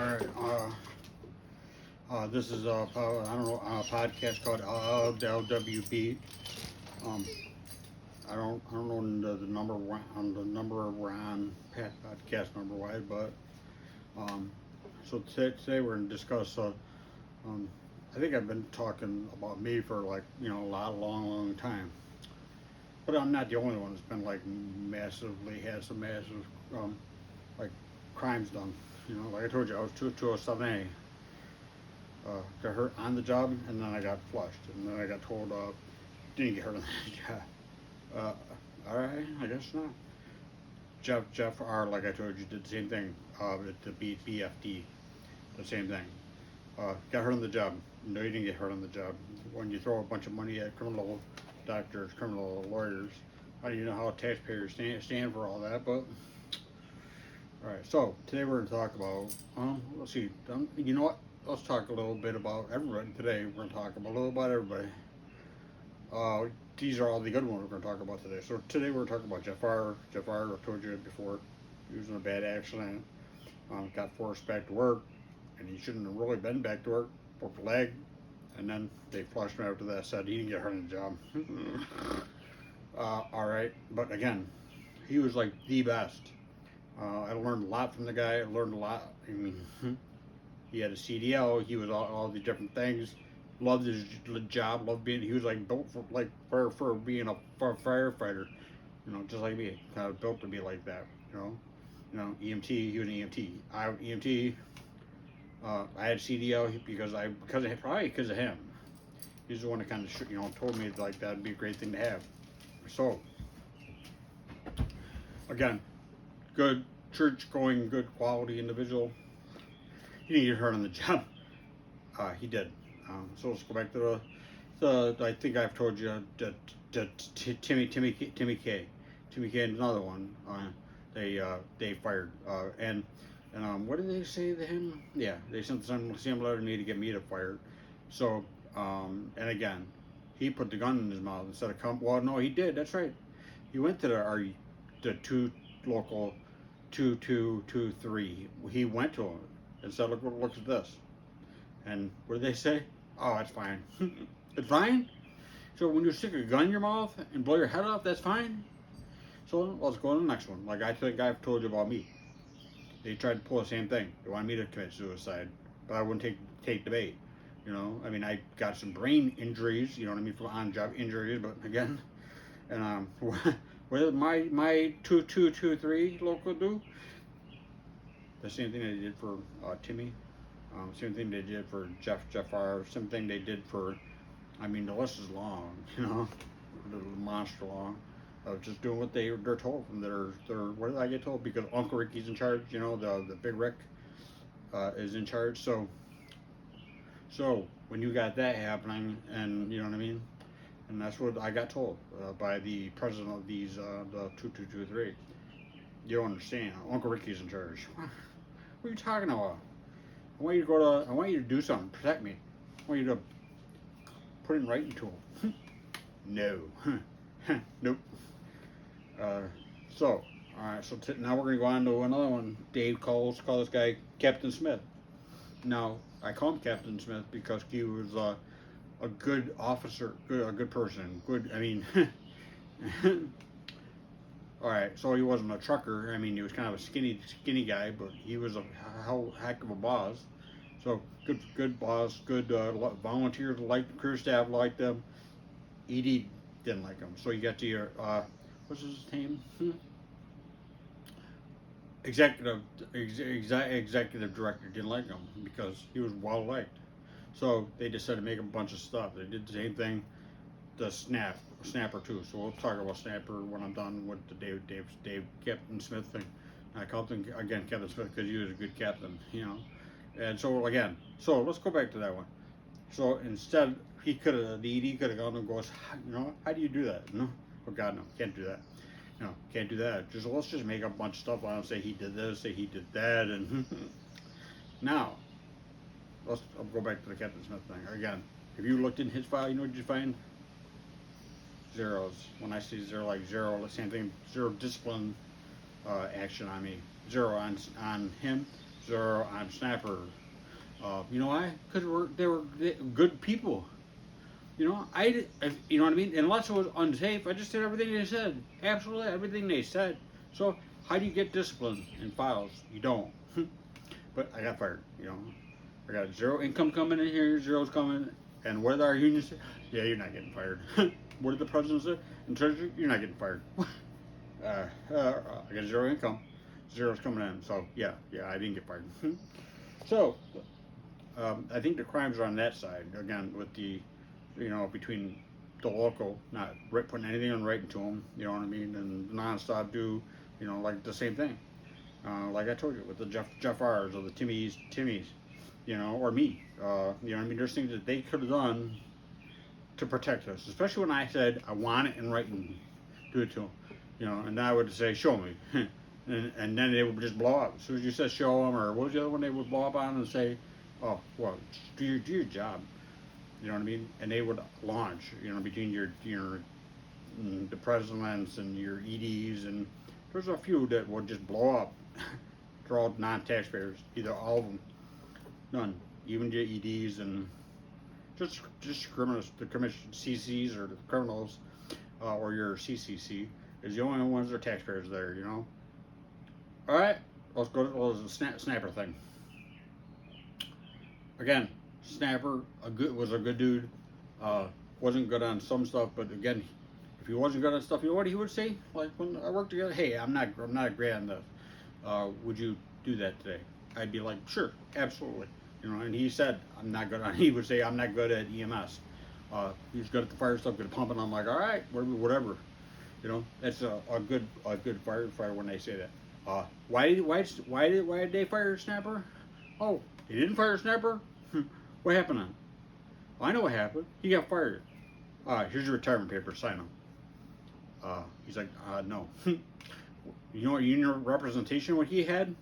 Alright, this is I don't know, a podcast called LWB. Um, I don't know the number one, the number we're on podcast number wise, but um, so today we're going to discuss. I think I've been talking about me for like a long time, but I'm not the only one that's been like had some massive like crimes done. Like I told you, I was 207A. Got hurt on the job, and then I got flushed, and then I got told didn't get hurt on the job. All right, I guess not. Jeff R, like I told you, did the same thing. At the BFD, the same thing. Got hurt on the job. No, you didn't get hurt on the job. When you throw a bunch of money at criminal doctors, criminal lawyers, how do you know how taxpayers stand for all that? But all right, so today we're going to talk about. Let's see. You know what? Let's talk a little bit about everybody today. We're going to talk a little about everybody. These are all the good ones we're going to talk about today. So today we're talking about Jeff R. Jeff R, I told you before, he was in a bad accident. Got forced back to work, and he shouldn't have really been back to work. Broke a leg, and then they flushed him after that. Said he didn't get hurt on the job. All right, but again, he was like the best. I learned a lot from the guy. I learned a lot. I mean, he had a CDL. He was all the different things. Loved his job. Loved being. He was like built for being a firefighter. Just like me. Kind of built to be like that. EMT. He was an EMT. I was EMT. I had CDL probably because of him. He's the one that kind of told me like that'd be a great thing to have. So again, good church going, good quality individual. He didn't get hurt on the job. He did. So let's go back to the I think I've told you that Timmy K is another one. They fired and what did they say to him? Yeah, they sent the same letter to me to get me to fire. So and again, he put the gun in his mouth instead of well, no, he did. That's right. He went to the local 2223. He went to him and said, look at this. And what did they say? Oh, it's fine. It's fine? So when you stick a gun in your mouth and blow your head off, that's fine? So let's go to the next one. Like I think I've told you about me. They tried to pull the same thing. They wanted me to commit suicide, but I wouldn't take the bait. I mean, I got some brain injuries, from on-job injuries, but again, and what did my 2223 local do? The same thing they did for Timmy. Same thing they did for Jeff R. Same thing they did for, I mean, the list is long, the monster long, of just doing what they're told from their what did I get told? Because Uncle Ricky's in charge, the big Rick is in charge. So when you got that happening, and you know what I mean, and that's what I got told by the president of these the 2223. You don't understand. Uncle Ricky's in charge. What are you talking about? I want you to do something. Protect me. I want you to put it in writing to him. No. Nope. So, alright, so now we're going to go on to another one. Dave call this guy Captain Smith. Now, I call him Captain Smith because he was a good officer, a good person. Good, I mean, alright, so he wasn't a trucker. I mean, he was kind of a skinny guy, but he was a heck of a boss. So, good boss, good volunteers liked the crew staff, liked them. ED didn't like him. So you got to your, what's his name? Executive director didn't like him because he was well liked. So they decided to make a bunch of stuff. They did the same thing, the Snapper too. So we'll talk about Snapper when I'm done with the Dave Captain Smith thing. I called him again Captain Smith because he was a good captain, And so let's go back to that one. So instead, the ED could have gone and goes, how do you do that? No, oh God, no, can't do that. No, can't do that. Let's just make up a bunch of stuff on him, say he did this, say he did that, and now I'll go back to the Captain Smith thing again. If you looked in his file, you know what you find? Zeros. When I see zero, like zero, same thing. Zero discipline action on me. Zero on him. zero on snapper. You know why? Because they were good people. You know, you know what I mean? Unless it was unsafe, I just did everything they said. Absolutely everything they said. So how do you get discipline in files? You don't. But I got fired. You know, I got zero income coming in here, zero's coming, and what did our union say? Yeah, you're not getting fired. What did the president say? And treasury, you're not getting fired. I got zero income, zero's coming in. So yeah, I didn't get fired. So I think the crimes are on that side again with the, you know, between the local not putting anything on writing to them, you know what I mean, and nonstop do, you know, like the same thing. Like I told you with the Jeff R's or the Timmy's, you know, or me. You know what I mean? There's things that they could have done to protect us, especially when I said I want it in writing, do it to them, you know, and I would say show me, and then they would just blow up as soon as you said show them, or what was the other one they would blow up on and say, oh well, do your job. You know what I mean? And they would launch, you know, between your the presidents and your EDs, and there's a few that would just blow up. They're all non-taxpayers, either all of them, none, even your EDs and just criminals, the commission CCs or the criminals, or your CCC is the only ones that are taxpayers there, you know. All right, let's go to the snapper thing. Again, snapper was a good dude. Wasn't good on some stuff, but again, if he wasn't good on stuff, you know what he would say? Like when I worked together, hey, I'm not great on this. Would you do that today? I'd be like, sure, absolutely. You know, and he said I'm not good on. He would say I'm not good at EMS. He's good at the fire stuff, good at pumping. I'm like, all right, whatever. You know, that's a good firefighter when they say that. Why did they fire Snapper? Oh, he didn't fire Snapper. What happened on? Well, I know what happened. He got fired. Here's your retirement papers. Sign them. He's like, no. You know what union representation what he had?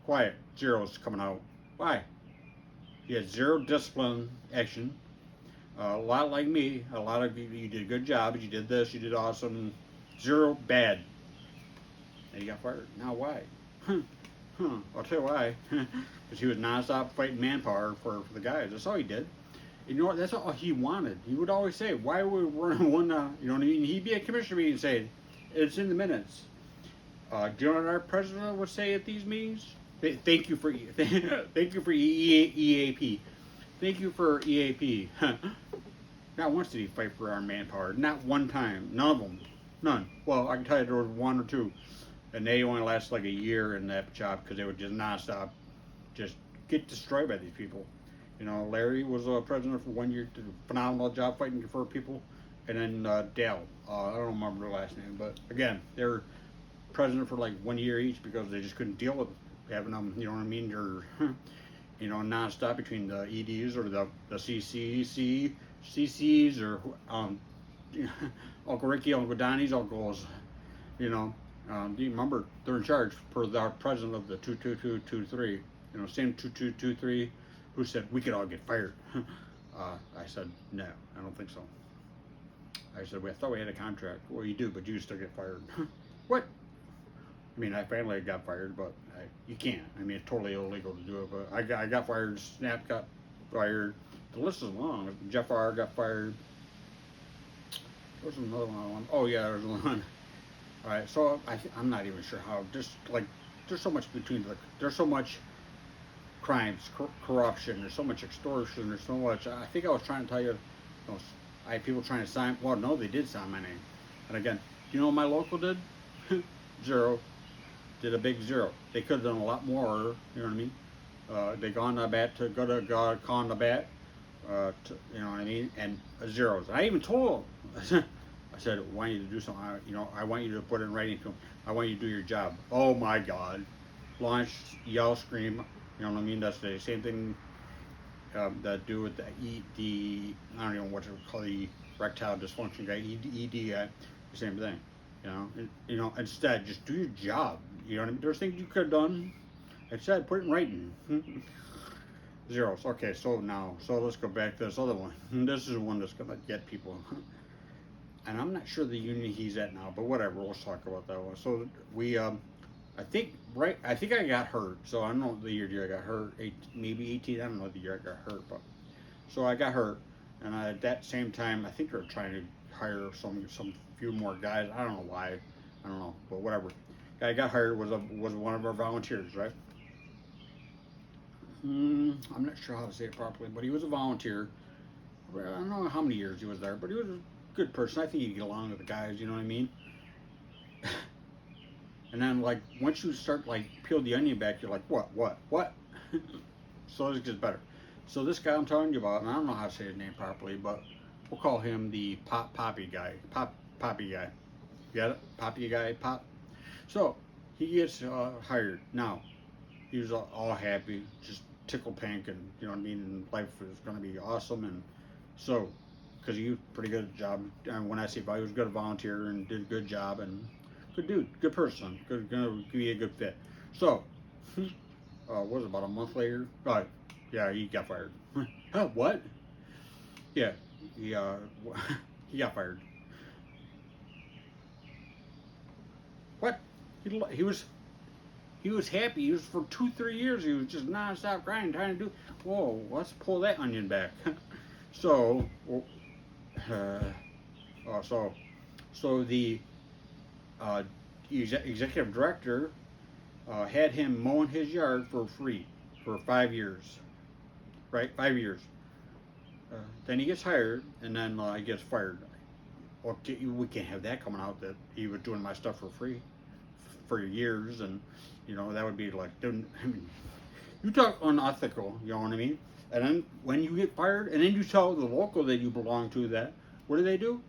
Quiet. Zeros coming out. Why? He had zero discipline action. A lot like me. A lot of you did a good job. You did this. You did awesome. Zero bad. And he got fired. Now why? I'll tell you why. Because he was nonstop fighting manpower for the guys. That's all he did. You know what? That's all he wanted. He would always say, "Why would we run one?" You know what I mean? He'd be at commissioner meeting and say, "It's in the minutes." Do you know what our president would say at these meetings? Thank you for thank you for EAP. Thank you for EAP. Not once did he fight for our manpower. Not one time. None of them. None. Well, I can tell you there was one or two, and they only lasted like a year in that job because they would just nonstop, just get destroyed by these people. You know, Larry was president for 1 year, did a phenomenal job fighting for people, and then Dale. I don't remember their last name, but again, they were president for like 1 year each because they just couldn't deal with having them. You know what I mean? They're you know, nonstop between the EDs or the CCs or Uncle Ricky, Uncle Donnie's uncles. You know, do you remember they're in charge for the president of the 22223. You know, same 2223 who said we could all get fired. I said no, I don't think so. I said, I thought we had a contract. Well, you do, but you still get fired. What? I mean, I finally got fired, but you can't. I mean, it's totally illegal to do it. But I got fired. Snap got fired. The list is long. Jeff R. got fired. There's another one. Oh yeah, there's one. All right, so I'm not even sure how. Just like there's so much between there's so much crimes, corruption. There's so much extortion. There's so much. I think I was trying to tell you. I had people trying to sign. Well, no, they did sign my name. And again, you know what my local did? Zero. Did a big zero. They could have done a lot more. You know what I mean? They gone to bat to go to God con the bat. You know what I mean? And zeros. I even told them. I said, I want you to do something. You know, I want you to put it in writing to them. I want you to do your job. Oh my God! Launch, yell, scream. You know what I mean? That's the same thing that do with the I don't even know what to call the erectile dysfunction guy, ED guy. The same thing. You know, instead, just do your job. You know what I mean? There's things you could have done. Instead, put it in writing. Zeros. Okay, so let's go back to this other one. This is one that's gonna get people. And I'm not sure the union he's at now, but whatever. Let's talk about that one. So we I think I got hurt. So I don't know the year I got hurt. Maybe 18. I don't know the year I got hurt, but so I got hurt, and at that same time, I think they were trying to hire some few more guys. I don't know why. I don't know, but whatever. Guy got hired was one of our volunteers, right? I'm not sure how to say it properly, but he was a volunteer. I don't know how many years he was there, but he was a good person. I think he'd get along with the guys. You know what I mean? And then like once you start like peel the onion back, you're like, what? So it gets better. So this guy I'm telling you about, and I don't know how to say his name properly, but we'll call him the Poppy guy. Poppy guy. You got it? Poppy guy. Pop. So he gets hired. Now he was all happy, just tickle pink, and you know what I mean. And life was going to be awesome, and so because he was pretty good at the job. And when I say he was a good volunteer and did a good job, and good dude, good person, gonna be a good fit. So, what was it, about a month later? Yeah, he got fired. Huh, what? Yeah, he he got fired. What? He was happy. He was for 2-3 years. He was just nonstop grinding, trying to do. Whoa, let's pull that onion back. So, uh, so the executive director had him mowing his yard for free for 5 years, right? 5 years. Then he gets hired, and then he gets fired. Well, we can't have that coming out that he was doing my stuff for free for years, and you know that would be like, I mean, you talk unethical. You know what I mean? And then when you get fired, and then you tell the local that you belong to that, what do?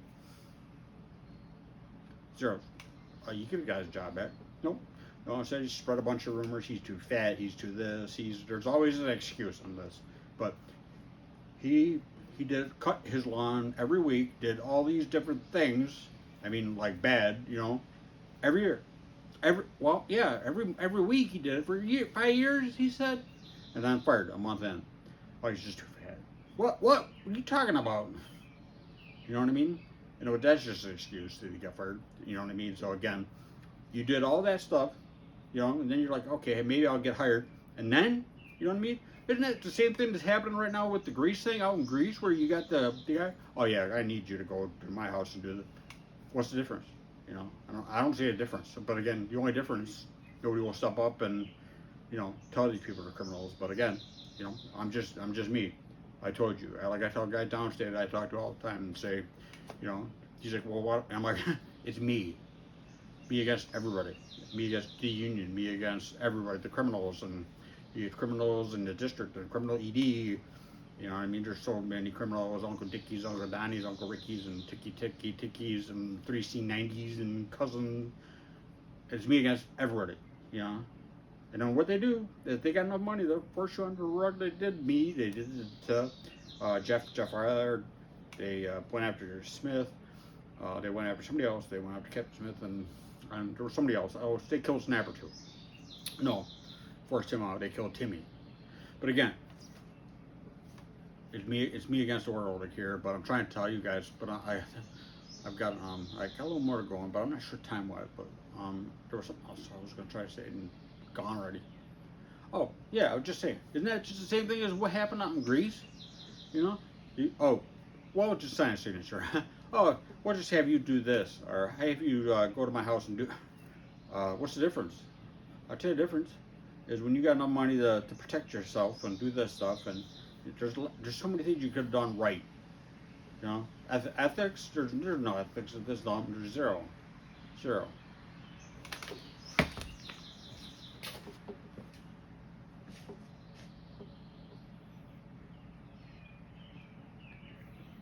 Zero. You give a guy's job back. Nope. No, instead you spread a bunch of rumors. He's too fat. He's too this. There's always an excuse on this. But he did cut his lawn every week. Did all these different things. I mean, like bad, you know, every year. Every week he did it for a year, 5 years. He said, and then fired a month in. Oh, he's just too fat. What are you talking about? You know what I mean? You know, that's just an excuse that he got fired. You know what I mean? So again, you did all that stuff, you know, and then you're like, okay, maybe I'll get hired. And then, you know what I mean? Isn't that the same thing that's happening right now with the Greece thing out in Greece, where you got the guy? Oh yeah, I need you to go to my house and do this. What's the difference? You know, I don't see a difference. But again, the only difference, nobody will step up and, you know, tell these people they're criminals. But again, you know, I'm just me. I told you. Like I tell guys downstate I talk to all the time and say, you know, he's like, well, what? I'm like, it's me. Me against everybody. Me against the union. Me against everybody. The criminals and the criminals in the district, the criminal ED. You know what I mean? There's so many criminals, Uncle Dickie's, Uncle Donnie's, Uncle Ricky's, and Ticky's, and 3C90's, and cousin. It's me against everybody, you know? And then what they do, if they got enough money, they'll force you under the rug. They did me. They did it to Jeff Ryler. They went after Smith. They went after somebody else. They went after Captain Smith, and there was somebody else. Oh, they killed Snapper too. No, forced him out. They killed Timmy. But again, it's me against the world here. But I'm trying to tell you guys. But I've got I got a little more to go on, but I'm not sure time wise. But there was something else I was going to try to say and gone already. Oh yeah, I was just saying. Isn't that just the same thing as what happened out in Greece? You know? Well, just sign a signature. Oh, we'll just have you do this, or have you go to my house and do. What's the difference? I'll tell you the difference is when you got enough money to protect yourself and do this stuff, and there's so many things you could have done right. You know, ethics. There's no ethics at this moment. There's zero.